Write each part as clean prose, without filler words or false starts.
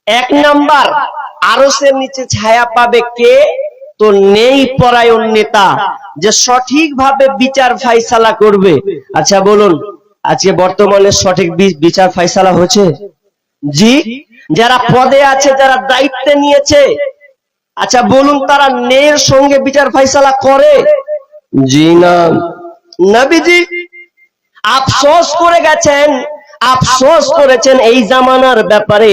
এক নাম্বার, আরশের নিচে ছায়া পাবে কে? তো নেই পরায়ণ নেতা, যে সঠিকভাবে বিচার ফাইসালা করবে। আচ্ছা বলুন, আজকে বর্তমানে সঠিক বিচার ফাইসালা হচ্ছে? জি। যারা পদে আছে, যারা দায়িত্বে নিয়েছে, আচ্ছা বলুন তারা ন্যায়ের সঙ্গে বিচার ফাইসালা করে? জি না। নবীজি আফসোস করে গেছেন, আফসোস করেছেন এই জামানার ব্যাপারে,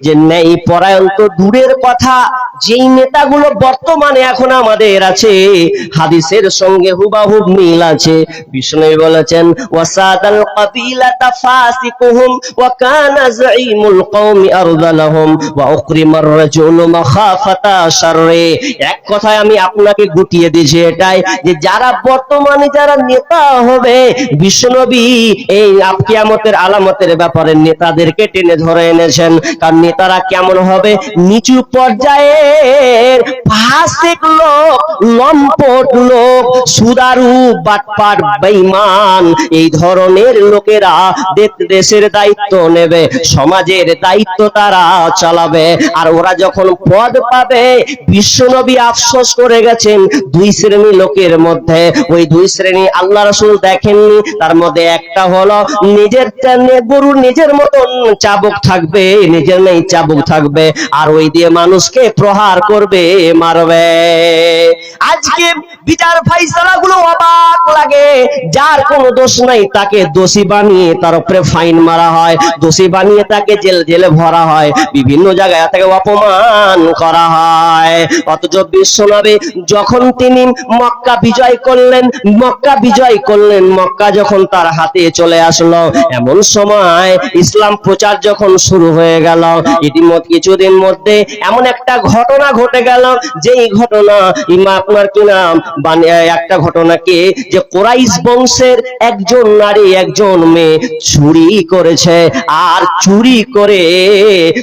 যে ন্যায় পরায়ণ তো দূরের কথা, যেই নেতাগুলো বর্তমানে এখন আমাদের আছে হাদিসের সঙ্গে হুবাহুব মিল আছে। বিষ্ণু বলেছেন, ওয়াসাদাল কাবিলাতা ফাসিকুহুম ওয়া কানা যাঈমুল কওমি আরদালাহুম ওয়া উকরিমার রাজুলু মাখাফাতা শাররি। এক কথায় আমি আপনাকে গুটিয়ে দিয়েছি এটাই, যে যারা বর্তমানে যারা নেতা হবে, বিশ্বনবী এই কিয়ামতের আলামতের ব্যাপারে নেতাদেরকে টেনে ধরে এনেছেন। কারণ নেতারা কেমন হবে? নিচু পর্যায়ের ফাসিক লোক, লম্পট লোক, সুদারু, বাটপার, বেঈমান, এই ধরনের লোকেরা দেশের দায়িত্ব নেবে, সমাজের দায়িত্ব তারা চালাবে। আর ওরা যখন পদ পাবে, বিশ্বনবী আফসোস করে গেছেন দুই শ্রেণী লোকের মধ্যে। ওই দুই শ্রেণী আল্লাহ রাসূল দেখেননি, তার মধ্যে একটা হলো নিজের গরু নিজের মতন চাবুক থাকবে, নিজের নেই চাবুক থাকবে, আর ওই দিয়ে মানুষকে প্রহার করবে, মারবে। আজকে বিচার ফাইসালা গুলো অবাক লাগে, যার কোনো দোষ নাই তাকে দোষী বানিয়ে তার উপরে ফাইন মারা হয়, দোষী বানিয়ে তাকে জেলে ভরা হয়, বিভিন্ন জায়গায় তাকে অপমান করা হয়। অথচ বিশ্বনবী যখন তিনি মক্কা বিজয় করলেন, মক্কা যখন তার হাতে চলে আসলো, এমন সময় ইসলাম প্রচার যখন শুরু হয়ে গেল, ইতিমধ্যে কিছুদিন মধ্যে এমন একটা ঘটনা ঘটে গেল, যেই ঘটনা আপনার কি নাম একটা ঘটনাকে, যে কুরাইশ বংশের একজন নারী একজন মেয়ে চুরি করেছে, আর চুরি করে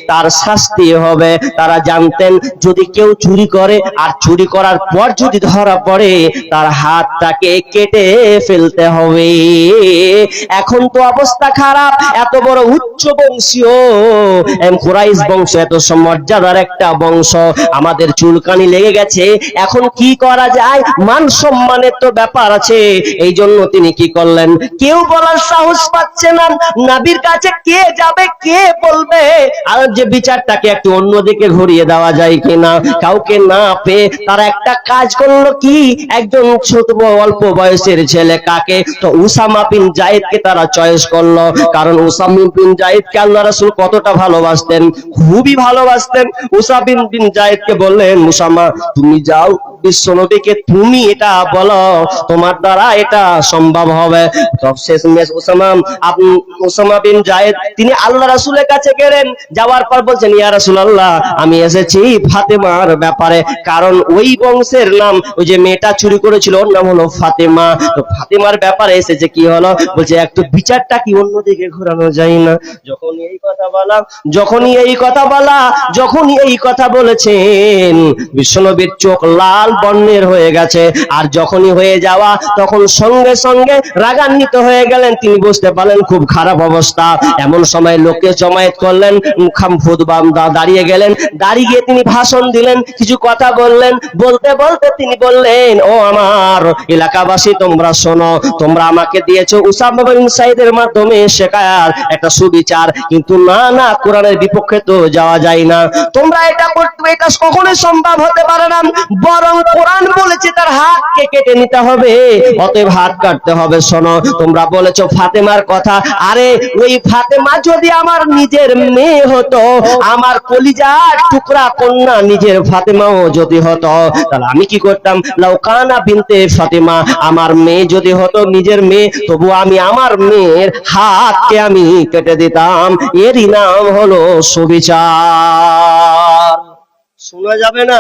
তার শাস্তি হবে। তারা জানতেন যদি কেউ চুরি করে আর চুরি করার পর যদি ধরা পড়ে, তার হাতটাকে কেটে ফেলতে হবে। এখন তো অবস্থা খারাপ, এত বড় উচ্চ বংশীয় কুরাইশ বংশ, এত মর্যাদার একটা বংশ, আমাদের চুলকানি লেগে গেছে, এখন কি করা যায়? মান সম্মানের তো ব্যাপার আছে। এই জন্য তিনি কি করলেন? কেউ বলার সাহস পাচ্ছে না, নবীর কাছে কে যাবে, কে বলবে আর যে বিচারটাকে একটু অন্যদিকে ঘুরিয়ে দেওয়া যায় কিনা, কাউকে না পেয়ে তারা একটা কাজ করলো কি, একজন ছোট অল্প বয়সের ছেলে, কাকে? তো উসামা বিন জায়েদকে তারা চয়েস করলো। কারণ উসামা বিন জায়েদকে আল্লাহ রাসূল কতটা ভালোবাসতেন, খুবই ভালোবাসতেন। উসামা বিন জায়েদকে বললেন, উসামা তুমি যাও, বিশ্বনবীকে তুমি এটা বলো, তোমার দ্বারা এটা সম্ভব হবে। শেষমেশ উসামা বিন জায়েদ তিনি আল্লাহ রাসূলের কাছে গেলেন, যাওয়ার পর বলছেন, ইয়া রাসূলুল্লাহ আমি এসেছি ফাতেমার ব্যাপারে, কারণ ওই বংশের নাম, ওই যে মেয়েটা চুরি করেছিল ওর নাম হলো ফাতেমা, তো ফাতেমার ব্যাপারে এসেছে। কি হলো? বলছে একটু বিচারটা কি অন্যদিকে ঘোরানো যায় না? যখনই এই কথা বলেছেন, বিশ্বনবীর চোখ লাল বর্ণের হয়ে গেছে, আর যখনই হয়ে যাওয়া তখন সঙ্গে সঙ্গে রাগান্বিত হয়ে গেলেন। তিনি বুঝতে পারলেন খুব খারাপ অবস্থা। এমন সময় লোকে জমায়েত করলেন, দাঁড়িয়ে গেলেন, দাঁড়িয়ে গিয়ে তিনি ভাষণ দিলেন, কিছু কথা বললেন। বলতে বলতে তিনি বললেন, ও আমার এলাকাবাসী তোমরা শোনো, তোমরা আমাকে দিয়েছো উসামা বিন সাইদের মাধ্যমে শেখায়ার একটা সুবিচার, কিন্তু না কোরআনের বিপক্ষে তো যাওয়া যায় না, তোমরা এটা করতে, এটা কখনোই সম্ভব হতে পারে না, বরং কোরআন বলেছে তার হাতকে কেটে নিতে হবে, অতএব হাত কাটতে হবে। শোনো, তোমরা বলেছো ফাতেমার কথা, আরে ওই ফাতেমা যদি আমার নিজের মেয়ে হতো, আমার কলিজার টুকরা কন্যা নিজের ফাতেমাও যদি হতো, তাহলে আমি কি করতাম? লাউকানা বিনতে ফাতেমা, আমার মেয়ে যদি হতো নিজের মেয়ে, তবু আমি আমার মেয়ের হাতকে আমি কেটে দিতাম। এরই নাম হলো সুবিচার। শোনা যাবে না?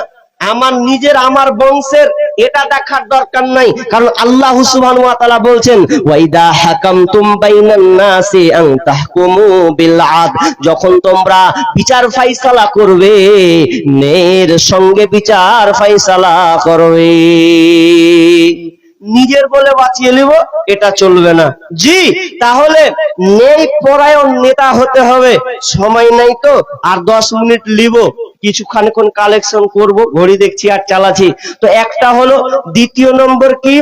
আমার নিজের, আমার বংশের এটা দেখার দরকার নাই, কারণ আল্লাহ সুবহানাহু ওয়া তাআলা বলছেন, ওয়াইদা হাকামতুম বাইনান নাসি আন তাহকুমু বিল আদল, যখন তোমরা বিচার ফায়সালা করবে, ন্যায়ের সঙ্গে বিচার ফায়সালা করবে। নিজের বলে বাঁচিয়ে নিব, এটা চলবে না। জি, তাহলে নেই পরায়ণ নেতা হতে হবে। সময় নাই তো, আর 10 মিনিট নিব, কিছুক্ষণ কালেকশন করব, ঘড়ি দেখছি আর চালাচ্ছি। তো একটা হলো, দ্বিতীয় নম্বর কি,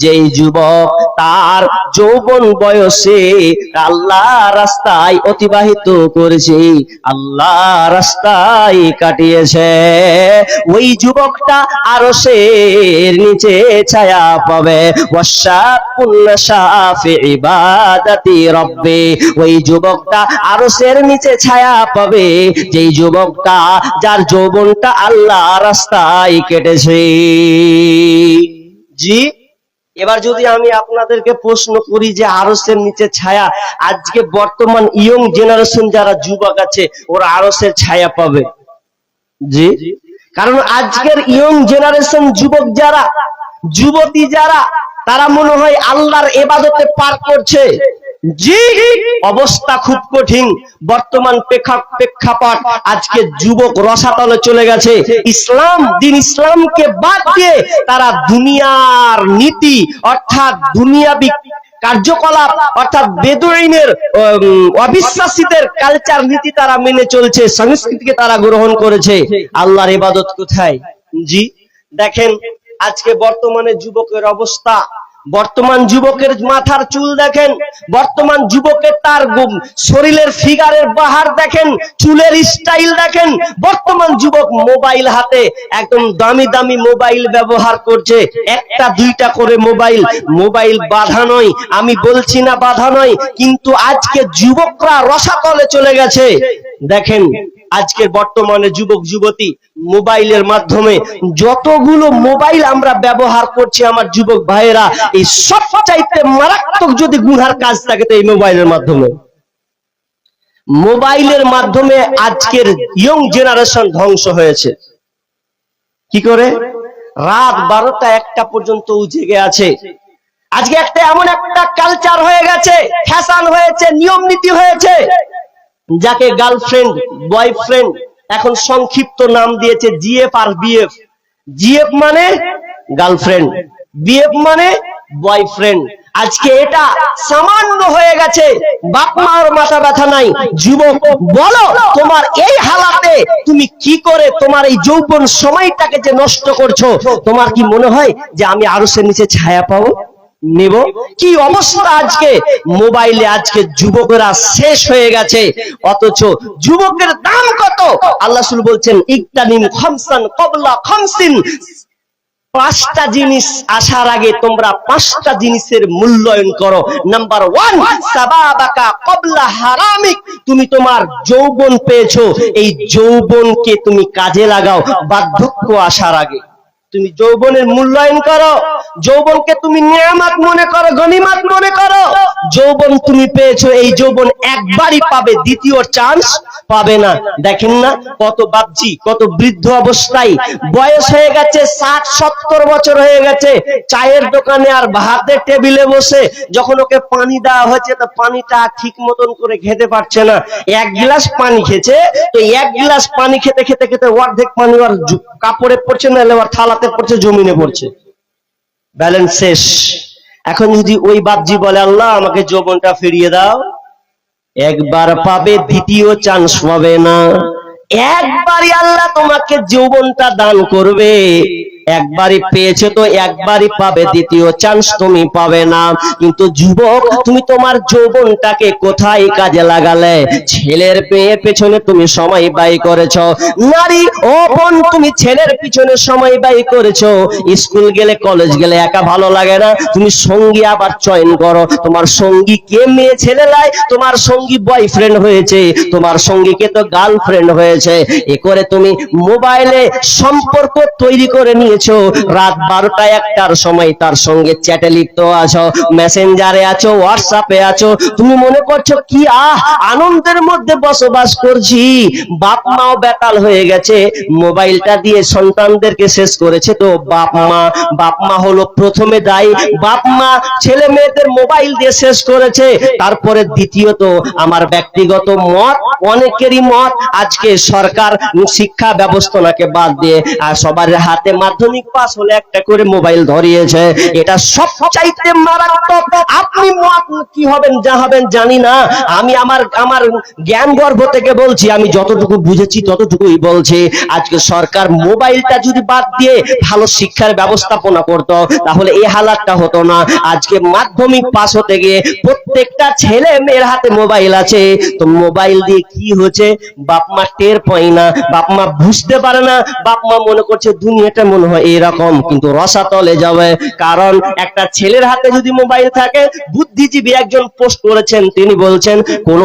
যেই যুবক তার যৌবন বয়সে আল্লাহ রাস্তায় অতিবাহিত করেছে, আল্লাহ রাস্তায় কাটিয়েছে, ওই যুবকটা আরশের নিচে ছায়া পাবে। ওই যুবকটা আরশের নিচে ছায়া পাবে যেই যুবকটা যার যৌবনটা আল্লাহ রাস্তায় কেটেছে। জি, এবার যদি আমি আপনাদেরকে প্রশ্ন করি যে আরশের নিচে ছায়া, আজকে বর্তমান ইয়ং জেনারেশন যারা যুবক আছে ওরা আরশের ছায়া পাবে। জি, কারণ আজকের ইয়ং জেনারেশন যুবক যারা, যুবতী যারা, তারা মনে হয় আল্লাহর ইবাদতে পার করছে। জি, অবস্থা খুব কঠিন। বর্তমান প্রেক্ষাপট, আজকে যুবক রসাতলে চলে গেছে। ইসলাম, দিন ইসলামকে বাদ দিয়ে তারা দুনিয়ার নীতি অর্থাৎ দুনিয়াবি কার্যকলাপ অর্থাৎ বেদুইনের অবিশ্বাসীদের কালচার নীতি তারা মেনে চলছে, সংস্কৃতিকে তারা গ্রহণ করেছে। আল্লাহর ইবাদত কোথায়? জি, দেখেন আজকে বর্তমানে যুবকের অবস্থা, বর্তমান যুবকের মাথার চুল দেখেন, বর্তমান যুবকের তার শরীরের ফিগারের বাহার দেখেন, চুলের স্টাইল দেখেন। বর্তমান যুবক মোবাইল হাতে, একদম দামি দামি মোবাইল ব্যবহার করছে, একটা দুইটা করে মোবাইল। মোবাইল বাধা নয়, আমি বলছি না বাধা নয়, কিন্তু আজকে যুবকরা রসাতলে চলে গেছে। দেখেন আজকের বর্তমানে যুবক যুবতী মোবাইলের মাধ্যমে যতগুলো মোবাইল আমরা ব্যবহার করছি আমার যুবক ভাইয়েরা, এই সবচাইতে মারাত্মক যদি গুনার কাজ থাকে তো এই মোবাইলের মাধ্যমে। মোবাইলের মাধ্যমে আজকের ইয়ং জেনারেশন ধ্বংস হয়েছে। কি করে? রাত 12টা 1টা পর্যন্ত জেগে আছে। আজকে একটা এমন একটা কালচার হয়ে গেছে, ফ্যাশন হয়েছে, নিয়ম নীতি হয়েছে, যাকে গার্লফ্রেন্ড বয়ফ্রেন্ড এখন সংক্ষিপ্ত নাম দিয়েছে জিএফ আর বিএফ। জিএফ মানে গার্লফ্রেন্ড, বিএফ মানে বয়ফ্রেন্ড। আজকে এটা সামান্য হয়ে গেছে, বাপ মার মাথা ব্যথা নাই। যুবক বলো, তোমার এই হালাতে তুমি কি করে তোমার এই যৌবন সময়টাকে যে নষ্ট করছো, তোমার কি মনে হয় যে আমি আরশের নিচে ছায়া পাবো নেব? কি অবস্থা আজকে মোবাইলে, আজকে যুবকেরা শেষ হয়ে গেছে। অথচ যুবকের দাম কত? আল্লাহ রাসূল বলছেন ইকতানিম খামসান ক্বাবলা খামসিন, 5টা জিনিস আসার আগে তোমরা 5টা জিনিসের মূল্যায়ন করো। নাম্বার 1, সাবাবাকা ক্বাবলা হারামিক, তুমি তোমার যৌবন পেয়েছো, এই যৌবনকে তুমি কাজে লাগাও বার্ধক্য আসার আগে। তুমি যৌবনের মূল্যায়ন করো, যৌবনকে তুমি নিয়ামত মনে করো, গনিমত মনে করো। যৌবন তুমি পেয়েছো, এই যৌবন একবারই পাবে, দ্বিতীয় চান্স পাবে না। দেখেন না কত বাপজি, কত বৃদ্ধ অবস্থায়, বয়স হয়ে গেছে 60-70 বছর হয়ে গেছে, চায়ের দোকানে আর ভাতের টেবিলে বসে যখন ওকে পানি দেওয়া হয়েছে তো পানিটা ঠিক মতন করে খেতে পারছে না। 1 গ্লাস পানি খেয়েছে, তো 1 গ্লাস পানি খেতে খেতে খেতে অর্ধেক পানি আর কাপড়ে পড়ছে না, এলে থালাতে পড়ছে, জমিনে পড়ছে, ব্যালেন্স শেষ। এখন যদি ওই বাপজি বলে আল্লাহ আমাকে যৌবনটা ফিরিয়ে দাও, একবার পাবে, দ্বিতীয় চান্স পাবে না। একবারই আল্লাহ তোমাকে যৌবনটা দান করবে, একবারই পেয়েছো তো একবারই পাবে, দ্বিতীয় চান্স তুমি পাবে না। কিন্তু যুবক, তুমি তোমার যৌবনটাকে কোথায় কাজে লাগালে? ছেলের মেয়ের পেছনে তুমি সময় ব্যয় করেছো। নারী ও বোন, তুমি ছেলের পিছনে সময় ব্যয় করেছো। স্কুল গেলে কলেজ গেলে একা ভালো লাগে না, তুমি সঙ্গী আবার চয়ন করো। তোমার সঙ্গী কে মেয়ে ছেলে লাই, তোমার সঙ্গী বয়ফ্রেন্ড হয়েছে, তোমার সঙ্গীকে তো গার্লফ্রেন্ড হয়েছে। এ করে তুমি মোবাইলে সম্পর্ক তৈরি করে নিয়েছো করেছো, রাত 12টা 1টার সময় তার সঙ্গে চ্যাটে লিপ্ত আছো, মেসেঞ্জারে আছো, হোয়াটসঅ্যাপে আছো, তুমি মনে করছো কি আনন্দের মধ্যে বসবাস করছি। বাপ মাও বেতাল হয়ে গেছে, মোবাইলটা দিয়ে সন্তানদেরকে শেষ করেছে। তো বাপ মা হলো প্রথমে দায়ী। বাপ মা ছেলে মেয়েদের মোবাইল দিয়ে শেষ করেছে। তারপরে দ্বিতীয়ত আমার ব্যক্তিগত মত, অনেকেরই মত, আজকে সরকার শিক্ষা ব্যবস্থাকে বাদ দিয়ে আর সবার হাতে মাধ্যমিক পাস হলে একটা করে মোবাইল ধরিয়েছে। এটা সবচাইতে মারাত্মক। আপনি মত কি হবেন যা হবেন জানি না, আমি আমার জ্ঞান গর্ভ থেকে বলছি, আমি যতটুকু বুঝেছি ততটুকুই বলছি। আজকে সরকার মোবাইলটা যদি বাদ দিয়ে ভালো শিক্ষার ব্যবস্থাপনা করতো তাহলে এই হালাতটা হতো না। আজকে মাধ্যমিক পাস হতে গিয়ে প্রত্যেকটা ছেলে মেয়ের হাতে মোবাইল আছে। তো মোবাইল দিয়ে কি হচ্ছে বাপ মা টের পায় না, বাপ মা বুঝতে পারে না। বাপ মা মনে করছে দুনিয়াটা মনে হয় এরকম, কিন্তু রসাতলে যাবে। কারণ একটা ছেলের হাতে যদি মোবাইল থাকে, বুদ্ধিজীবী একজন পোস্ট করেছেন, তিনি বলছেন কোন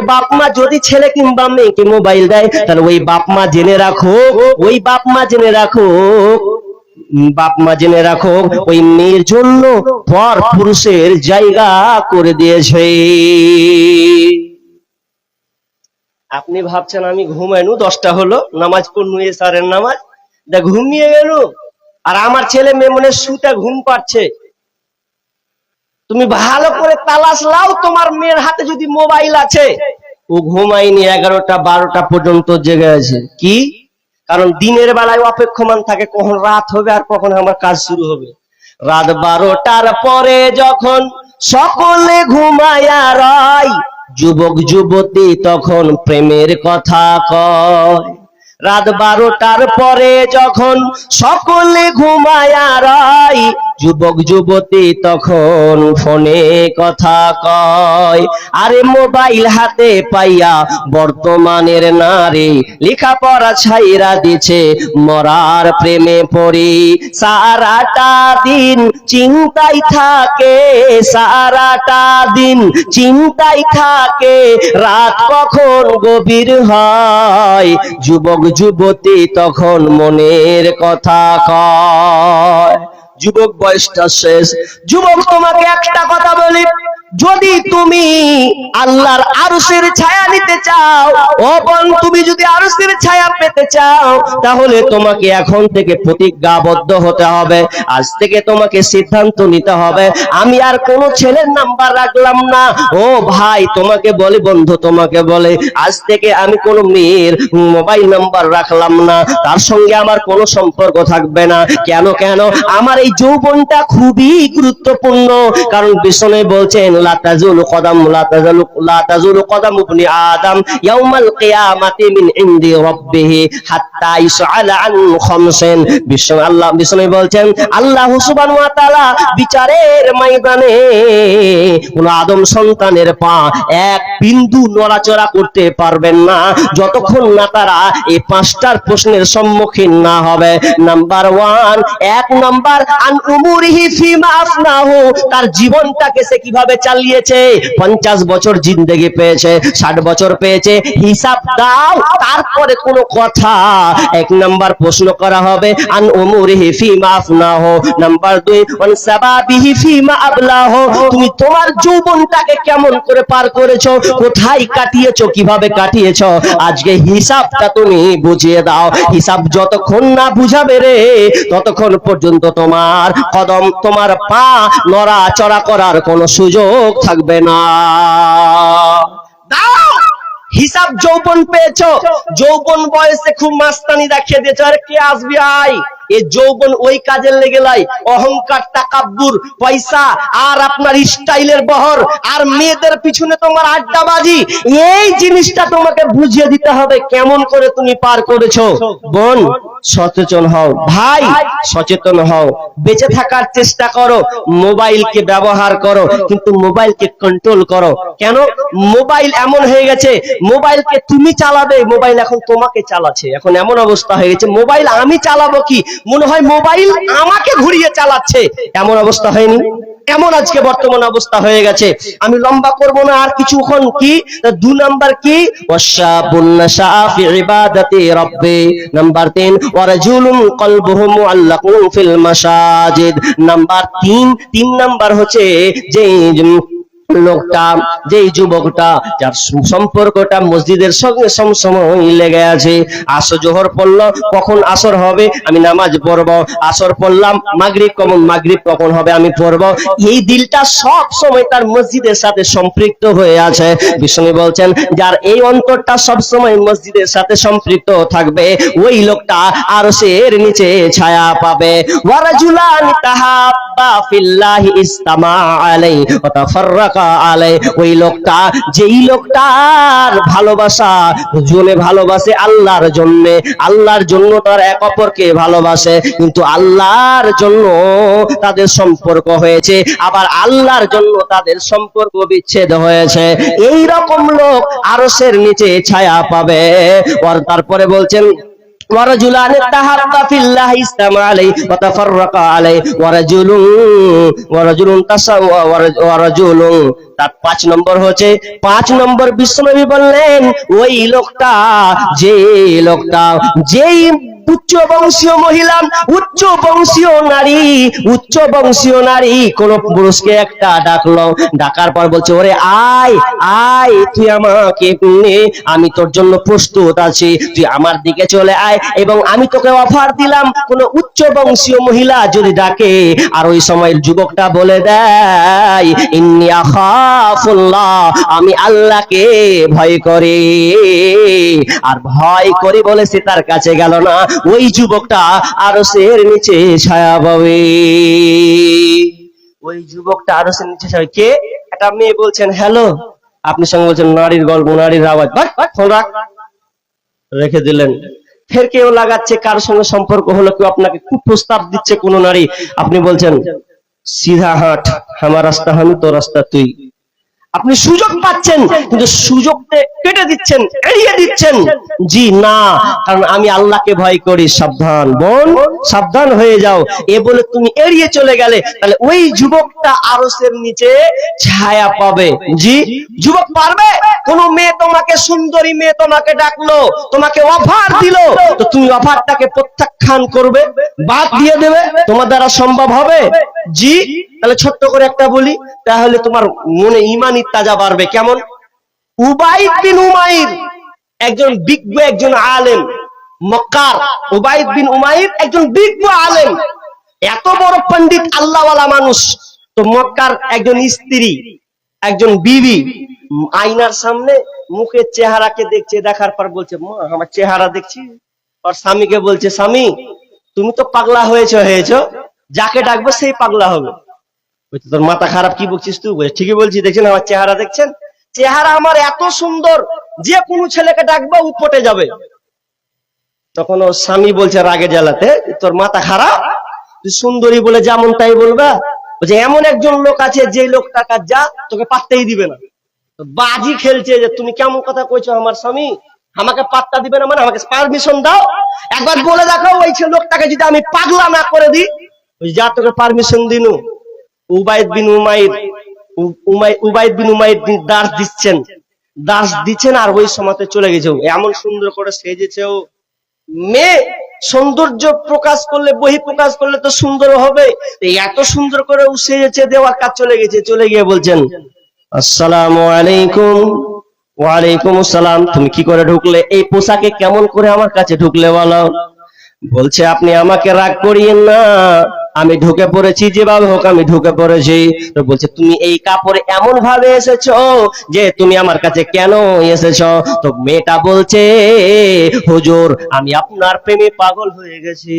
বাপ মা যদি ছেলে কিংবা মেয়েকে মোবাইল দেয়, তাহলে ওই বাপ মা জেনে রাখো ওই মেয়ের জন্য পর পুরুষের জায়গা করে দিয়েছে। আপনি ভাবছেন আমি ঘুমাইনু, 10টা হলো, নামাজ পড়নু, এসারের নামাজ, ঘুমিয়ে গেল, আর আমার ছেলে মেয়ে মনে শুতে ঘুম পাচ্ছে। তুমি ভালো করে তালাশ লাও, তোমার মেয়ের হাতে যদি মোবাইল আছে, ও ঘুমায়নি, 11টা 12টা পর্যন্ত জেগে আছে। কি কারণ দিনের বেলায় অপেক্ষমান থাকে কখন রাত হবে আর কখন আমার কাজ শুরু হবে। রাত 12টার পরে যখন সকলে ঘুমায়া রয়, যুবক যুবতী তখন প্রেমের কথা কয়। রাত 12টার পরে যখন সকলে ঘুমায়া রয়, যুবক যুবতী তখন ফোনে কথা কয়। আরে মোবাইল হাতে পাইয়া বর্তমানের নারী লেখাপড়া ছাইরা দিছে, মরার প্রেমে পড়ি। সারাটা দিন চিন্তায় থাকে, সারাটা দিন চিন্তায় থাকে, রাত কখন গভীর হয়, যুবক যুবতী তখন মনের কথা কয়। যুবক বয়সটা শেষ। যুবক তোমাকে একটা কথা বলি, যদি তুমি আল্লাহর আরশের ছায়া নিতে চাও, ও বোন, তুমি যদি আরশের ছায়া পেতে চাও, তাহলে তোমাকে এখন থেকে প্রতিজ্ঞাবদ্ধ হতে হবে। আজ থেকে তোমাকে সিদ্ধান্ত নিতে হবে, আমি আর কোন ছেলের নাম্বার রাখলাম না। ও ভাই, তোমাকে বলে, বন্ধু তোমাকে বলে, আজ থেকে আমি কোন মেয়ের মোবাইল নাম্বার রাখলাম না, তার সঙ্গে আমার কোনো সম্পর্ক থাকবে না। কেন আমার এই যৌবনটা খুবই গুরুত্বপূর্ণ। কারণ বিষ্ণু বলছেন লা তাজুলু কদাম ইবনি আদম ইয়াউমাল কিয়ামাতি মিন ইনদি রাব্বিহি হাত্তা ইসআলা আন খামসিন। বিষ্ণু বলছেন আল্লাহ সুবহানাহু ওয়া তাআলা বিচারের ময়দানে কোন আদম সন্তানের পা এক বিন্দু নড়াচড়া করতে পারবেন না যতক্ষণ না তারা এই 5টার প্রশ্নের সম্মুখীন না হবে। নাম্বার 1, 1 নাম্বার আন উমুরিহি ফিমা আফনাহু, তার জীবনটাকে সে কিভাবে চালিয়েছে। 50 বছর জিন্দেগি পেয়েছে, 60 বছর পেয়েছে, হিসাব দাও। তারপরে কোনো কথা 1 নাম্বার প্রশ্ন করা হবে আন উমুরিহি ফিমা আফনাহু। নাম্বার 2 ওয়ান সাবাবিহি ফিমা আবলাহু, তুমি তোমার যৌবনটাকে কেমন করে পার করেছো, কোথায় কাটিয়েছো, কিভাবে কাটিয়েছো, আজকে হিসাবটা তুমি বুঝিয়ে দাও। হিসাব যতক্ষণ না বুঝাবে রে, ততক্ষণ পর্যন্ত তোমার কদম, তোমার পা নড়াচড়া করার কোনো সুযোগ থাকবে না। দাও হিসাব। যৌবন পেয়েছো, যৌবন বয়সে খুব মাস্তানি দেখিয়ে দিয়েছো, আরে কে আসবি আই। এই যৌবন ওই কাজের লেগে লাই, অহংকার, তাকাব্বুর, পয়সা আর আপনার স্টাইলের বহর আর মেয়েদের পিছনে তোমার আড্ডাবাজি, এই জিনিসটা তোমাকে বুঝিয়ে দিতে হবে কেমন করে তুমি পার করেছো। বোন সচেতন হও, ভাই সচেতন হও, বেঁচে থাকার চেষ্টা করো, মোবাইলকে ব্যবহার করো, কিন্তু মোবাইলকে কন্ট্রোল করো। কেন মোবাইল এমন হয়ে গেছে, মোবাইলকে তুমি চালাবে, মোবাইল এখন তোমাকে চালাচ্ছে। এখন এমন অবস্থা হয়ে গেছে, মোবাইল আমি চালাবো কি, মনে হয় মোবাইল আমাকে ঘুরিয়ে চালাচ্ছে, এমন অবস্থা হয়নি? এমন আজকে বর্তমান অবস্থা হয়ে গেছে। আমি লম্বা করব না, আর কিছুক্ষণ কি 2 নাম্বার কি ওয়াশাবুন নাশা ফি ইবাদাতি রাব্বি, নাম্বার 3 ওয়ারাজুলুন কলবুহু মুআল্লাকুন ফিল মাসাজিদ, নাম্বার 3 নাম্বার হচ্ছে যে লোকটা, যেই যুবকটা যার সম্পর্কটা মসজিদের সঙ্গে সবসময় লেগে আছে। আসর জোহর পড়লো, কখন আসর হবে আমি নামাজ পড়বো, আসর পড়লাম মাগরিব কখন হবে আমি পড়বো, এই দিলটা সব সময় তার মসজিদের সাথে সম্পৃক্ত হয়ে আছে। বিষ্ণু বলছেন যার এই অন্তরটা সব সময় মসজিদের সাথে সম্পৃক্ত থাকবে, ওই লোকটা আরশের নিচে ছায়া পাবে। ওয়ারাজুলানি তাহাব্বা ফিল্লাহি ইসতামা আলাইহি ওয়া তাফাররাকা আলাই, ওই লোকটা যেই লোকটার ভালোবাসা দুজনে ভালোবাসে আল্লাহর জন্য, আল্লাহর জন্য তার এক অপরকে ভালোবাসে, কিন্তু আল্লাহর জন্য তাদের সম্পর্ক হয়েছে, আবার আল্লাহর জন্য তাদের সম্পর্ক বিচ্ছেদ হয়েছে, এই রকম লোক আরশের নিচে ছায়া পাবে। আর তারপরে বলছেন ورجلان تحابا في الله استمع عليه وتفرق عليه ورجل تسوى ورجل। তার 5 নম্বর হচ্ছে 5 নম্বর বিশ্বনবী বললেন ওই লোকটা, যেই উচ্চ বংশীয় মহিলা, উচ্চ বংশীয় নারী কোন পুরুষকে একটা ডাকলো, ডাকার পর বলছে ওরে আয় তুই আমাকে নে, আমি তোর জন্য প্রস্তুত আছি, তুই আমার দিকে চলে আয়, এবং আমি তোকে অফার দিলাম। কোন উচ্চ বংশীয় মহিলা যদি ডাকে আর ওই সময় যুবকটা বলে দেয় ইন্নী আখাফুল্লাহ, আমি আল্লাহকে ভয় করি, আর ভয় করি বলে সে তার কাছে গেল না, ওই যুবকটা আরশের নিচে ছায়া পাবে। ওই যুবকটা আরশের নিচে ছায়া। কে? একটা মেয়ে বলছেন হ্যালো, আপনি সঙ্গে বলছেন নারীর গল্প, নারীর আওয়াজ, ফোন রাখ, রেখে দিলেন। ফের কেউ লাগাচ্ছে, কার সঙ্গে সম্পর্ক হলো, কেউ আপনাকে খুব প্রস্তাব দিচ্ছে কোন নারী, আপনি বলছেন সিধা হাঁট, আমার রাস্তা আমি, তোর রাস্তা তুই। আপনি সুযোগ পাচ্ছেন কিন্তু সুযোগকে কেটে দিচ্ছেন, এড়িয়ে দিচ্ছেন। জি না, কারণ আমি আল্লাহকে ভয় করি। সাবধান বোন, সাবধান হয়ে যাও। এ বলে তুমি এড়িয়ে চলে গেলে, তাহলে ওই যুবকটা আরশের নিচে ছায়া পাবে। জি, যুবক পারবে? কোন মেয়ে তোমাকে, সুন্দরী মেয়ে তোমাকে ডাকলো, তোমাকে অফার দিল, তো তুমি অফারটাকে প্রত্যাখ্যান করবে, বাদ দিয়ে দেবে? তোমার দ্বারা সম্ভব হবে? জি। তাহলে ছোট্ট করে একটা বলি, তাহলে তোমার মনে ঈমানি তাজা বাড়বে। কেমন? উবাইদ বিন উমাইর একজন বিজ্ঞ, একজন আলেম, মক্কার উবাইদ বিন উমাইর একজন বিজ্ঞ আলেম, এত বড় পণ্ডিত আল্লাহওয়ালা মানুষ। তো মক্কার একজন স্ত্রী, একজন বিবি আয়নার সামনে মুখের চেহারাকে দেখছে, দেখার পর বলছে মা আমার চেহারা দেখছি। আর স্বামীকে বলছে স্বামী তুমি তো পাগলা হয়েছো, যাকে ডাকবো সেই পাগলা হবে। তোর মাথা খারাপ, কি বলছিস তুই? বলছে ঠিকই বলছি, দেখছেন আমার চেহারা, দেখছেন চেহারা আমার এত সুন্দর, যে কোনো ছেলেকে ডাকবো ও পটে যাবে। তখন ওর স্বামী বলছে রাগে জ্বালাতে, তোর মাথা খারাপ, তুই সুন্দরী বলে যেমন তাই বলবা? বলছে এমন একজন লোক আছে যে লোকটাকে যা তোকে পাত্তাই দিবে না। বাজি খেলছে যে তুমি কেমন কথা কইছো, আমার স্বামী আমাকে পাত্তা দিবে না, মানে আমাকে পারমিশন দাও, একবার বলে দেখো ওই লোকটাকে যদি আমি পাগলা না করে দিই, যা তোকে পারমিশন দিনু। উবাইদ বিন উমাইর দাস দিচ্ছেন আর ওই সময়তে চলে গেছে। এমন সুন্দর করে সেজেছে ও, মেয়ে সৌন্দর্য প্রকাশ করলে, বহি প্রকাশ করলে তো সুন্দর হবে, এত সুন্দর করে ও সেজেছে, দেওয়ার কাজ চলে গেছে। চলে গিয়ে বলছেন আসসালামু আলাইকুম। ওয়ালাইকুম আসসালাম। তুমি কি করে ঢুকলে? এই পোশাকে কেমন করে আমার কাছে ঢুকলে বলো? বলছে আপনি আমাকে রাগ করিয়েন না, আমি ঢুকে পড়েছি, যেভাবে হোক আমি ঢুকে পড়েছি। তো বলছে তুমি এই কাপড়ে এমন ভাবে এসেছো যে তুমি আমার কাছে কেন এসেছো? তো মেয়েটা বলছে হুজুর আমি আপনার প্রেমে পাগল হয়ে গেছি,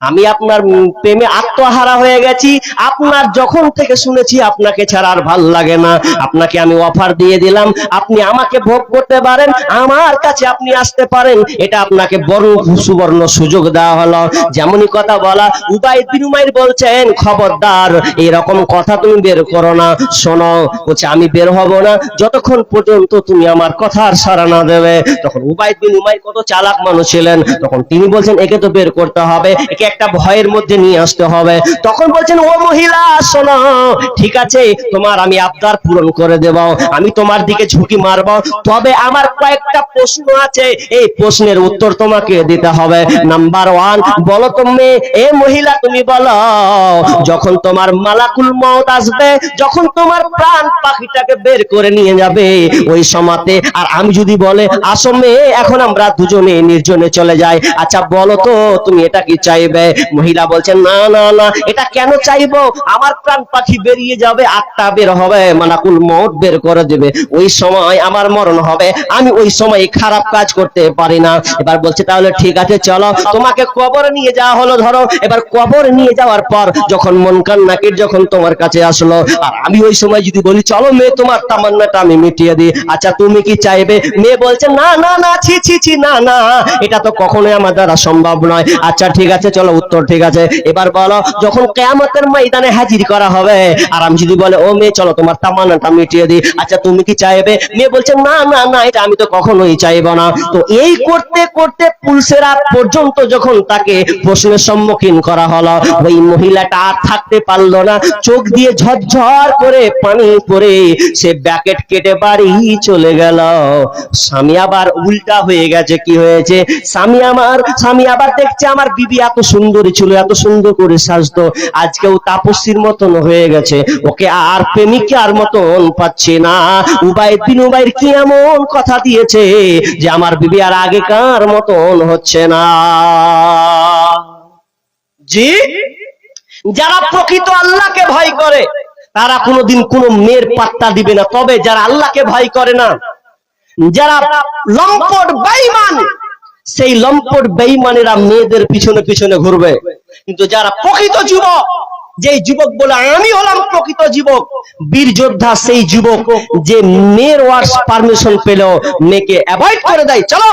আমি আপনার প্রেমে আত্মহারা হয়ে গেছি, আপনার যখন থেকে শুনেছি আপনাকে ছাড়া আর ভাল লাগে না, আপনাকে আমি অফার দিয়ে দিলাম, আপনি আমাকে ভোগ করতে পারেন, আমার কাছে আপনি আসতে পারেন, এটা আপনাকে বড় সুবর্ণ সুযোগ দেওয়া হলো। যেমনই কথা বলা, উবাইদ বিন উমাইর বলছেন খবরদার এরকম কথা তুমি বের করো না। শোনো, বলছে আমি বের হব না যতক্ষণ পর্যন্ত তুমি আমার কথার সাড়া না দেবে। তখন উবাইদ বিন উমাইর কত চালাক মানুষ ছিলেন, তখন তিনি বলছেন একে তো বের করতে হবে, একে একটা ভয়ের মধ্যে নিয়ে আসতে হবে। তখন বলছেন ও মহিলা শোনো, ঠিক আছে তোমার আমি আবদার পূরণ করে দেব, আমি তোমার দিকে ঝুঁকি মারব, তবে আমার কয়েকটা প্রশ্ন আছে, এই প্রশ্নের উত্তর তোমাকে দিতে হবে। নাম্বার 1, বলো তুমি এ মহিলা তুমি বলো, যখন তোমার মালাকুল মউত আসবে, যখন তোমার প্রাণ পাখিটাকে বের করে নিয়ে যাবে ওই সময়তে, আর আমি যদি বলে আসো মেয়ে এখন আমরা দুজনে নির্জনে চলে যাই, আচ্ছা বলো তো তুমি এটা কি চাইবে? মহিলা বলছেন না না না, এটা কেন চাইবো, আমার প্রাণ পাখি বেরিয়ে যাবে, আত্মা বের হবে, মালাকুল মউত বের করে দেবে, ওই সময় আমার মরণ হবে, আমি ওই সময় খারাপ কাজ করতে পারি না। এবার বলছে তাহলে ঠিক আছে চলো, তোমাকে কবরে নিয়ে যাওয়া হলো। ধরো এবার কবরে নিয়ে যাওয়ার পর যখন মুনকার নাকির যখন তোমার কাছে আসলো, আর আমি ওই সময় যদি বলি চলো মেয়ে তোমার তামান্নাটা আমি মিটিয়ে দিই, আচ্ছা তুমি কি চাইবে? মেয়ে বলছে না না না, ছি ছি ছি, না না, এটা তো কখনোই আমার দ্বারা সম্ভব নয়। আচ্ছা ঠিক আছে চলো, উত্তর ঠিক আছে। এবার বলো যখন কিয়ামতের ময়দানে হাজির করা হবে, আর আমি যদি বলে ও মেয়ে চলো তোমার তামান্নাটা মিটিয়ে দিই, আচ্ছা তুমি কি চাইবে? মেয়ে বলছে না না না, এটা আমি তো কখনোই চাইবো না। তো এই করতে করতে পুলসেরাত পর্যন্ত যখন তাকে প্রশ্নের সম্মুখীন করা হলো, ওই মহিলাটা আর থাকতে পারলো না, চোখ দিয়ে ঝরঝর করে পানি পড়ে সে ব্যাকেট কেটে বাড়ি চলে গেল। স্বামী আবার উল্টা হয়ে গেছে, কি হয়েছে? স্বামী আবার দেখছে আমার বিবি এত সুন্দরী ছিল, এত সুন্দর করে সাজতো, আজকেও তাপসীর মতন হয়ে গেছে, ওকে আর প্রেমিকার মতন পাচ্ছে না। উবাইদ বিন উমাইর কি এমন কথা দিয়েছে যে আমার বিবি আর আগেকার মতন হচ্ছে না। জি, যারা প্রকৃত আল্লাহকে ভয় করে তারা কোনোদিন কোনো মেয়ের পাত্তা দিবে না, তবে যারা আল্লাহকে ভয় করে না, যারা লম্পট বেঈমান, সেই লম্পট বেঈমানেরা মেয়েদের পিছনে পিছনে ঘুরবে। কিন্তু যারা প্রকৃত যুবক, যেই যুবক বলে আমি হলাম প্রকৃত যুবক, বীর যোদ্ধা, সেই যুবক যে মেয়ের ওয়ার্স পারমিশন পেলেও মেয়েকে অ্যাভয়েড করে দেয়, চলো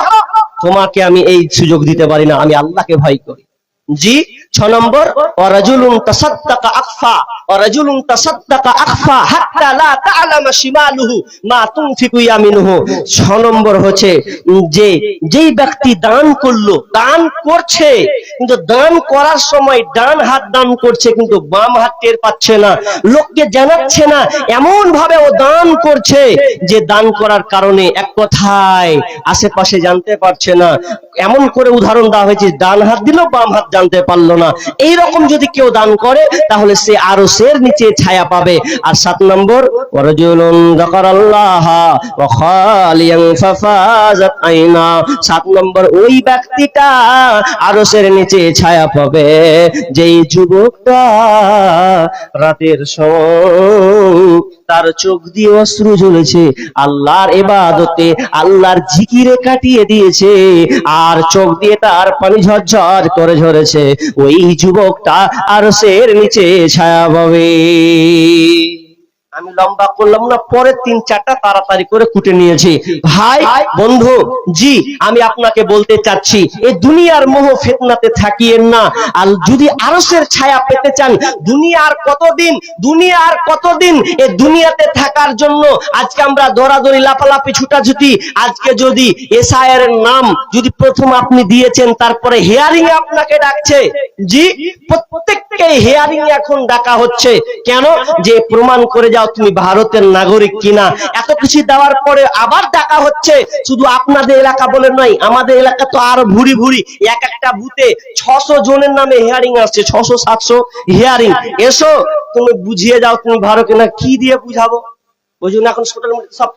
তোমাকে আমি এই সুযোগ দিতে পারি না, আমি আল্লাহকে ভয় করি। জি, 6 নম্বর ওয়ারাজুলুন তাসাদ্দাকা আখফা, ওয়ারাজুলুন তাসাদ্দাকা আখফা হাত্তা লা তা'লামা শিমালুহু মা তুনফিকু ইয়ামিনুহু। 6 নম্বর হচ্ছে যে যেই ব্যক্তি দান করলো, দান করছে কিন্তু দান করার সময় ডান হাত দান করছে কিন্তু বাম হাত টের পাচ্ছে না, লোককে জানাচ্ছে না, এমন ভাবে ও দান করছে যে দান করার কারণে এক কথায় আশেপাশে জানতে পারছে না। এমন করে উদাহরণ দেওয়া হয়েছে, ডান হাত দিল বাম হাত জানতে পারলো না। এইরকম যদি কেউ দান করে তাহলে সে আরশের নিচে ছায়া পাবে। আর 7 নম্বর ওয়ারাজুলুন যাকারাল্লাহ ওয়া খালিয়ান ফাফাজাত আইনা, 7 নম্বর ওই ব্যক্তিটা আরশের নিচে ছায়া পাবে যেই যুবকটা রাতের সময় তার চোখ দিয়ে অশ্রু ঝরেছে, আল্লাহর ইবাদতে আল্লাহর জিকিরে কাটিয়ে দিয়েছে, আর চোখ দিয়ে তার পানি ঝরঝর করে ঝরেছে, ওই যুবকটা আরশের নিচে ছায়া পাবে। আমি লম্বা করলাম না, পরের 3-4টা তাড়াতাড়ি করে কুটে নিয়েছি। ভাই বন্ধু, জি আমি আপনাকে বলতে চাচ্ছি, এই দুনিয়ার মোহ ফিতনাতে থাকিয়েন না। আর যদি আরশের ছায়া পেতে চান, দুনিয়ার কতদিন এই দুনিয়াতে থাকার জন্য আজকে আমরা দৌড়াদৌড়ি লাফালাফি ছুটাছুটি। আজকে যদি এসআইআর এর নাম যদি প্রথম আপনি দিয়েছেন, তারপরে হিয়ারিং এ আপনাকে ডাকছে, জি প্রত্যেককে হিয়ারিং এখন ডাকা হচ্ছে, কেন? যে প্রমাণ করে যাও তুমি ভারতের নাগরিক কিনা। এত কিছু দেওয়ার পরে আবার ডাকা হচ্ছে, শুধু আপনাদের এলাকা বলে নয়, আমাদের এলাকা তো আরো ভুরি ভুরি, এক একটা বুথে 600 জনের নামে হিয়ারিং আসছে, 600-700 হিয়ারিং। এসো তুমি বুঝিয়ে যাও তুমি ভারত না, কি দিয়ে বুঝাবো? ওই জন্য এখন সোশ্যাল মিডিয়া সব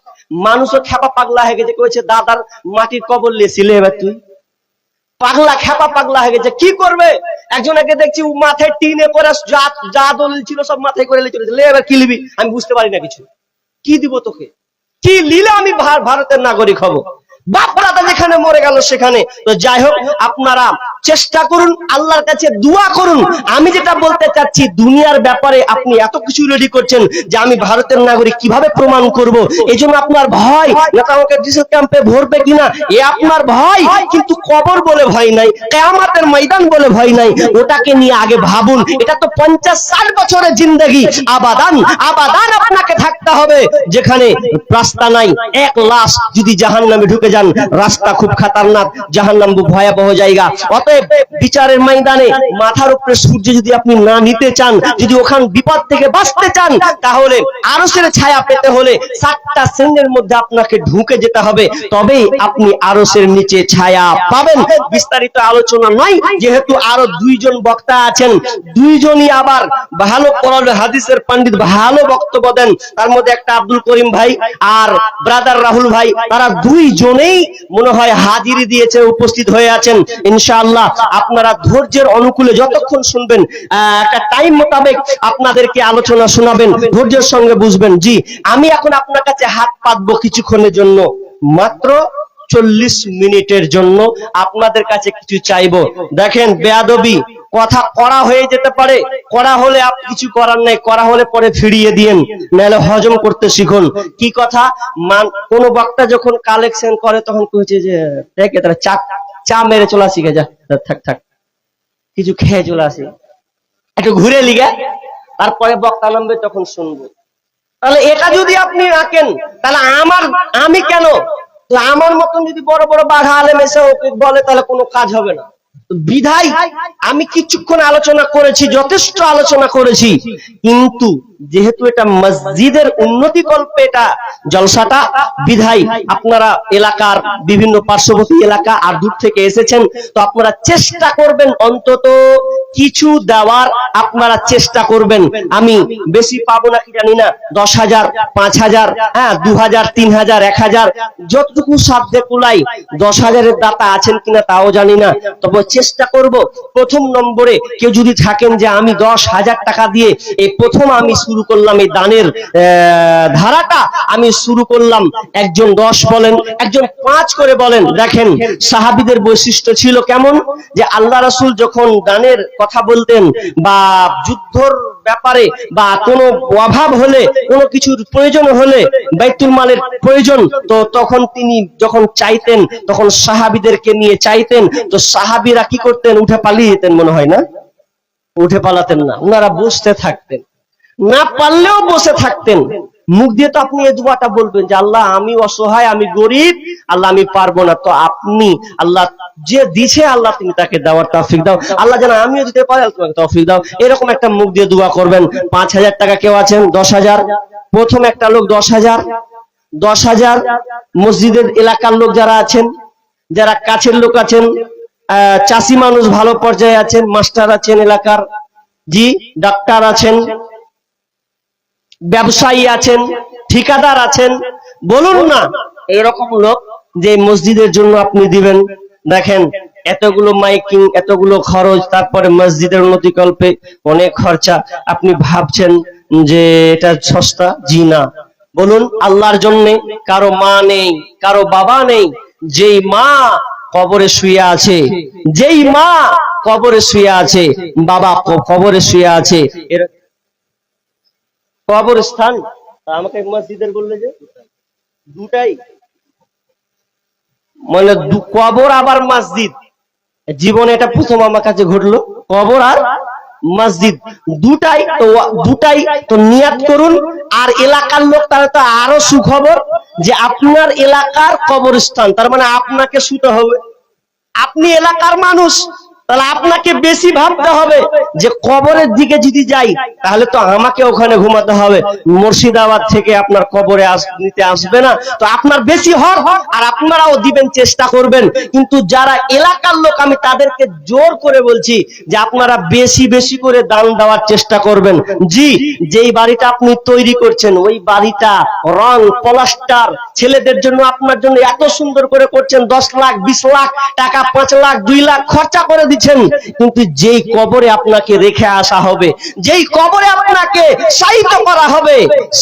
মানুষও খেপা পাগলা হয়ে গেছে, কইছে দাদার মাটির কবর লেছিলে, এবার তুই পাগলা খেপা পাগলা হয়ে গেছে, কি করবে? একজনকে দেখছি মাথায় টিনে করে যা দলিল ছিল সব মাথায় করে চলেছে, এবার কি লিবি? আমি বুঝতে পারি না কিছু, কি দিব তোকে, কি লিলে আমি ভারতের নাগরিক হব? বাপ দাদা যেখানে মরে গেল সেখানে। তো যাই হোক, আপনারা চেষ্টা করুন, আল্লাহর কাছে দোয়া করুন। আমি যেটা বলতে চাচ্ছি, দুনিয়ার ব্যাপারে আপনি এত কিছু রেডি করছেন যে আমি ভারতের নাগরিক কিভাবে প্রমাণ করব, এই জন্য আপনার ভয়, নেতা আমাকে ডিসেল ক্যাম্পে ভরবে কিনা এ আপনার ভয়। কিন্তু কবর বলে ভয় নাই, কিয়ামতের ময়দান বলে ভয় নাই, ওটাকে নিয়ে আগে ভাবুন। এটা তো 50-60 বছরের জিন্দেগি, আবাদান আবাদান আপনাকে থাকতে হবে, যেখানে রাস্তা নাই। এক লাশ যদি জাহান্নামে ঢুকে যান, রাস্তা খুব খাতারনাক, জাহান্নাম ভয়াবহ জায়গা। অতএব বিচারের ময়দানে মাথার উপরে সূর্য যদি আপনি না নিতে চান, যদি ওখান বিপদ থেকে বাঁচতে চান, তাহলে আরশের ছায়া পেতে হলে 7টা শ্রেণীর মধ্যে আপনাকে ঢুকে যেতে হবে, তবেই আপনি আরশের নিচে ছায়া পাবেন। বিস্তারিত আলোচনা নয়, যেহেতু আরো 2 জন বক্তা আছেন, 2 জনই আবার ভালো কোরআন হাদিসের পণ্ডিত, ভালো বক্তব্য দেন। তার মধ্যে একটা আব্দুল করিম ভাই আর ব্রাদার রাহুল ভাই, তারা 2 জনেই মনে হয় হাজিরি দিয়েছে, উপস্থিত হয়ে আছেন। ইনশাআল্লাহ আপনারা ধৈর্যের অনুকূলে যতক্ষণ শুনবেন, একটা টাইম মোতাবেক আপনাদেরকে আলোচনা শোনাবেন, ধৈর্যের সঙ্গে বুঝবেন। জি, আমি এখন আপনার কাছে হাত পাতবো কিছুক্ষণের জন্য, মাত্র 40 মিনিটের জন্য আপনাদের কাছে কিছু চাইবো। দেখেন, বেয়াদবি কথা করা হয়ে যেতে পারে, করা হলে আপনি কিছু করার নাই, করা হলে পরে ফিরিয়ে দিয়েন, নাহলে হজম করতে শিখুন। কি কথা, কোন বক্তা যখন কালেকশন করে তখন কইছে যে দেখে তারা চা মেরে চলে আসি, যা থাক থাক, কিছু খেয়ে চলে আসি, একটু ঘুরে লিগা, তারপরে বক্তা নামবে তখন শুনবো। তাহলে এটা যদি আপনি রাখেন, তাহলে আমি কেন, আমার মতন যদি বড় বড় বাঘা আলেম এসে ওকে বলে, তাহলে কোনো কাজ হবে না। বিধায় আমি কিছুক্ষণ আলোচনা করেছি, যথেষ্ট আলোচনা করেছি, কিন্তু যেহেতু এটা মসজিদের উন্নতি কল্পে এটা জলসাটা, বিধায় আপনারা এলাকার বিভিন্ন পার্শ্ববর্তী এলাকা আর দূর থেকে এসেছেন, তো আপনারা চেষ্টা করবেন অন্তত কিছু দেওয়ার, আপনারা চেষ্টা করবেন। আমি বেশি পাবো নাকি জানি না, 10,000, 5,000, 2,000, 3,000, 1,000, যতটুকু সাধ্যে কুলাই। 10,000-এর দাতা আছেন কিনা তাও জানি না, তবে চেষ্টা করব। প্রথম নম্বরে কেউ যদি থাকেন যে আমি 10,000 টাকা দিয়ে এই প্রথম আমি শুরু করলাম, এই দানের ধারাটা আমি শুরু করলাম, একজন 10 বলেন, একজন 5 করে বলেন। দেখেন, সাহাবীদের বৈশিষ্ট্য ছিল কেমন, যে আল্লাহ রাসূল যখন দানের কথা বলতেন, বা যুদ্ধর ব্যাপারে, বা কোনো অভাব হলে, কোনো কিছুর প্রয়োজন হলে, বাইতুল মালের প্রয়োজন, তো তখন তিনি যখন চাইতেন, তখন সাহাবীদেরকে নিয়ে চাইতেন, তো সাহাবীরা কি করতেন, উঠে পালিয়ে যেতেন। মনে হয় না, উঠে পালাতেন না, ওনারা বসতে থাকতেন, না পারলেও বসে থাকতেন। মুখ দিয়ে তো আপনি এই দোয়াটা বলবেন যে আল্লাহ আমি অসহায়, আমি গরিব, আল্লাহ আমি পারবো না, তো আপনি আল্লাহ যে দিছে, আল্লাহ তুমি তাকে দেওয়ার তৌফিক দাও, আল্লাহ যেন আমিও দিতে পারি, তোমাকে তৌফিক দাও, এরকম একটা মুখ দিয়ে দোয়া করবেন। 5,000 টাকা কেউ আছেন, 10,000, প্রথম একটা লোক 10,000, 10,000, মসজিদের এলাকার লোক যারা আছেন, যারা কাছের লোক আছেন, চাষি মানুষ ভালো পর্যায়ে আছেন, মাস্টার আছেন এলাকার, জি, ডাক্তার আছেন, ব্যবসায়ী আছেন, ঠিকাদার আছেন, বলুন না এরকম লোক যে মসজিদের জন্য আপনি দিবেন। দেখেন, এতগুলো মাইকিং, এতগুলো খরচ, তারপরে মসজিদের উন্নতি কল্পে অনেক খরচা। আপনি ভাবছেন যে এটা সস্তা? জি না। বলুন, আল্লাহর জন্য কারো মা নেই, কারো বাবা নেই, যেই মা কবরে শুয়ে আছে, যেই মা কবরে শুয়ে আছে, বাবা কবরে শুয়ে আছে, কবরস্থান আমাকে মসজিদের বললে যে দুটাই, মানে কবর আবার মসজিদ, জীবনে এটা প্রথম আমার কাছে ঘটলো, কবর আর মসজিদ দুটাই তো নিয়াত করুন। আর এলাকার লোক, তারা তো আরো সুখবর, যে আপনার এলাকার কবরস্থান, তার মানে আপনাকে শুতে হবে, আপনি এলাকার মানুষ, তাহলে আপনাকে বেশি ভাবতে হবে যে কবরের দিকে যদি যাই, তাহলে তো আমাকে ওখানে ঘুমাতে হবে, মুর্শিদাবাদ থেকে আপনার কবরে নিতে আসবে না, তো আপনার বেশি হর, আর আপনারাও দিবেন, চেষ্টা করবেন। কিন্তু যারা এলাকার লোক, আমি তাদেরকে জোর করে বলছি যে আপনারা বেশি বেশি করে দান দেওয়ার চেষ্টা করবেন। জি, যেই বাড়িটা আপনি তৈরি করছেন, ওই বাড়িটা রং প্লাস্টার ছেলেদের জন্য, আপনার জন্য এত সুন্দর করে করছেন, 10 লাখ 20 লাখ টাকা, 5 লাখ 2 লাখ খরচা করে দিচ্ছেন, কিন্তু যেই কবরে আপনাকে রেখে আসা হবে, যেই কবরে আপনাকে শায়িত করা হবে,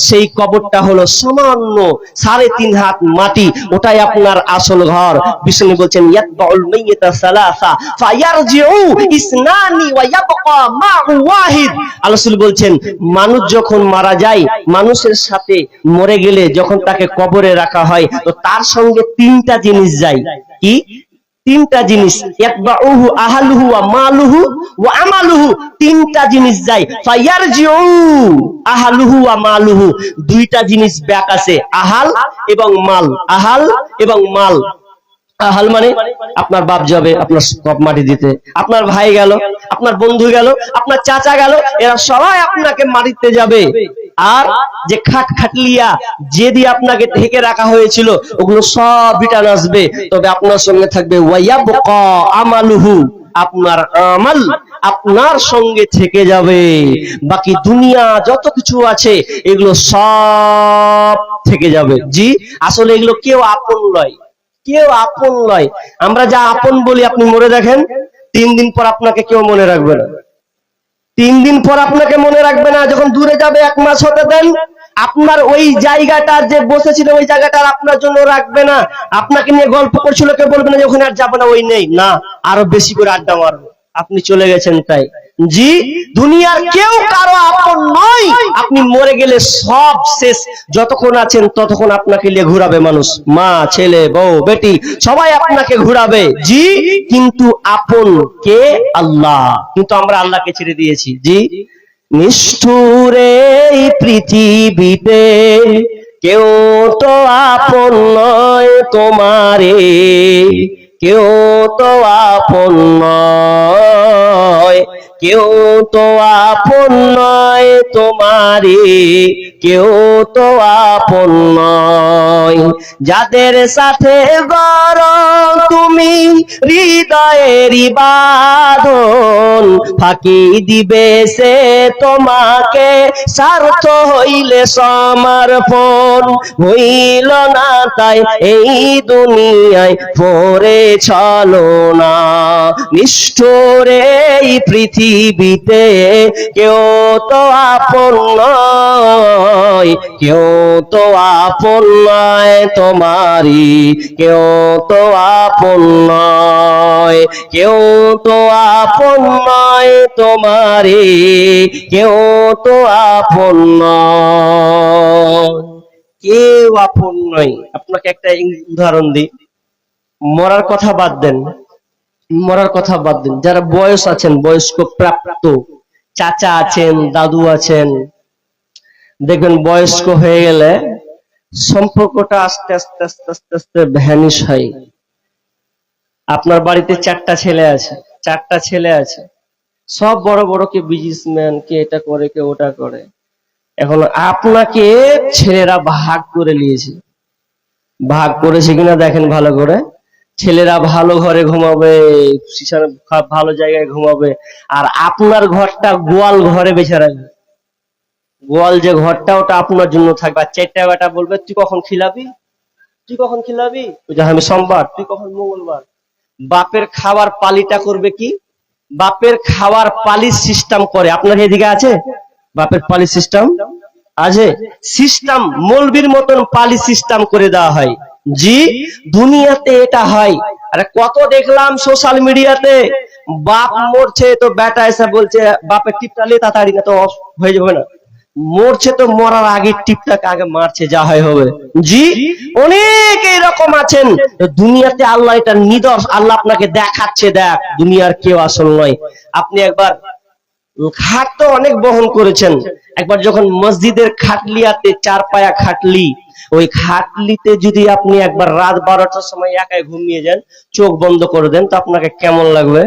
সেই কবরটা হলো সামান্য 3.5 হাত মাটি, ওটাই আপনার আসল ঘর। বিষ্ণু বলছেন ইয়াতবাউল মাইয়িতা সালাসা ফায়ারজিউ ইসনানি ওয়া ইয়াবকা মা'উ ওয়াহিদ। আল্লাহ রাসূল বলছেন মানুষ যখন মারা যায়, মানুষের সাথে মরে গেলে যখন তাকে কবরে রাখা হয়, তো তার সঙ্গে 3টা জিনিস যায়। কি 3টা জিনিস? ইয়াতবাউহু আহলুহু ওয়া মালুহু ওয়া আমালুহু। 3টা জিনিস যায়। ফায়ারজিউ আহলুহু ওয়া মালুহু, 2টা জিনিস ব্যাক আছে, আহাল এবং মাল। আহাল এবং মাল। আহাল মানে আপনার বাপ যাবে আপনার কপ মাটি দিতে, আপনার ভাই গেল, আপনার বন্ধু গেল, আপনার চাচা গেল, এরা সবাই আপনাকে মাটিতে যাবে। আর যে খাটলিয়া যে দিয়ে আপনাকে ঢেকে রাখা হয়েছিল, ওগুলো সব রিটার্ন আসবে, তবে আপনার সঙ্গে থাকবে ওয়ায়াবকা আমালুহু, আপনার আমল আপনার সঙ্গে থেকে যাবে। বাকি দুনিয়া যত কিছু আছে এগুলো সব থেকে যাবে। জি, আসলে এগুলো কেউ আপন নয়, কেউ আপন নয়। আমরা যা আপন বলি, আপনি মরে দেখেন 3 দিন পর আপনাকে কেউ মনে রাখবে না। 3 দিন পর আপনাকে মনে রাখবে না। যখন দূরে যাবে 1 মাস হতে দেন, আপনার ওই জায়গাটা যে বসেছিল ওই জায়গাটা আপনার জন্য রাখবে না। আপনাকে নিয়ে গল্প করছিল, কেউ বলবে না যে ওখানে আর যাবো না, ওই নেই না, আরো বেশি করে আড্ডা মারবো। আপনি চলে গেছেন তাই। জি, দুনিয়ার কেউ কারো আপন নয়। আপনি মরে গেলে সব শেষ। যতক্ষণ আছেন ততক্ষণ আপনাকে নিয়ে ঘুরাবে মানুষ, মা, ছেলে, বউ, বেটি, সবাই আপনাকে ঘুরাবে। জি, কিন্তু আপন কে? আল্লাহ। কিন্তু আমরা আল্লাহকে ছেড়ে দিয়েছি। জি, নিষ্ঠুর এই পৃথিবীতে কেউ তো আপন নয় তোমারে, কেউ তো আপন নয়, কেউ তো আপন নয় তোমারে, কেউ তো আপন নয়। যাদের সাথে গড়ো তুমি হৃদয়ের বাঁধন, ফাঁকি দিবে সে তোমাকে স্বার্থ হইলে সমর্পণ। হইল না তাই এই দুনিয়ায় পড়ে চলো না। নিষ্ঠুর এই পৃথিবীতে কেউ তো আপন নয়, কেউ তো আপন নয় তোমারি, কেউ তো আপন নয়, কেউ তো আপন নয় তোমারি, কেউ তো আপন নয়, কেউ আপন নয়। আপনাকে একটা উদাহরণ দিই। মরার কথা বাদ দেন, মরার কথা বাদ দিন, যারা বয়স আছেন, বয়স্ক প্রাপ্ত চাচা আছেন, দাদু আছেন, দেখবেন বয়স্ক হয়ে গেলে সম্পর্কটা আস্তে আস্তে আস্তে আস্তে আস্তে ভ্যানিশ হয়। আপনার বাড়িতে 4টা ছেলে আছে, 4টা ছেলে আছে, সব বড় বড়, কে বিজনেসম্যান, কে এটা করে, কে ওটা করে। এখন আপনাকে ছেলেরা ভাগ করে নিয়েছে। ভাগ করেছে কিনা দেখেন ভালো করে। ছেলেরা ভালো ঘরে ঘুমাবে, ভালো জায়গায় ঘুমাবে, আর আপনার ঘরটা গোয়াল ঘরে বেছে রাখবে। গোয়াল যে ঘরটা, ওটা আপনার জন্য থাকবে। আর 4টা বেটা বলবে তুই কখন খিলাবি, তুই কখন খিলাবি, আমি সোমবার, তুই কখন মঙ্গলবার। বাপের খাওয়ার পালিটা করবে কি? বাপের খাওয়ার পালির সিস্টেম করে। আপনার এদিকে আছে বাপের পালি সিস্টেম? আছে সিস্টেম, মৌলবীর মতন পালি সিস্টেম করে দেওয়া হয়। জি, দুনিয়াতে এটা হয়। আরে কত দেখলাম সোশ্যাল মিডিয়াতে, বাপ মরছে তো বেটা এসে বলছে বাপের টিপটা লে তাড়াতাড়ি, না তো হয়ে যাবে না। মরছে তো মরার আগে টিপটাকে আগে মারছে, যা হয় হবে। জি, অনেক এরকম আছেন। দুনিয়াতে আল্লাহ এটা নিদর্শন, আল্লাহ আপনাকে দেখাচ্ছে, দেখ দুনিয়ার কেউ আসল নয়। আপনি একবার খাট তো অনেক বহন করেছেন, একবার যখন মসজিদের খাটলিয়াতে 4 পায়া খাটলি, ওই খাটলিতে যদি আপনি একবার রাত 12টার সময় একাই ঘুমিয়ে যান, চোখ বন্ধ করে দেন, তো আপনাকে কেমন লাগবে?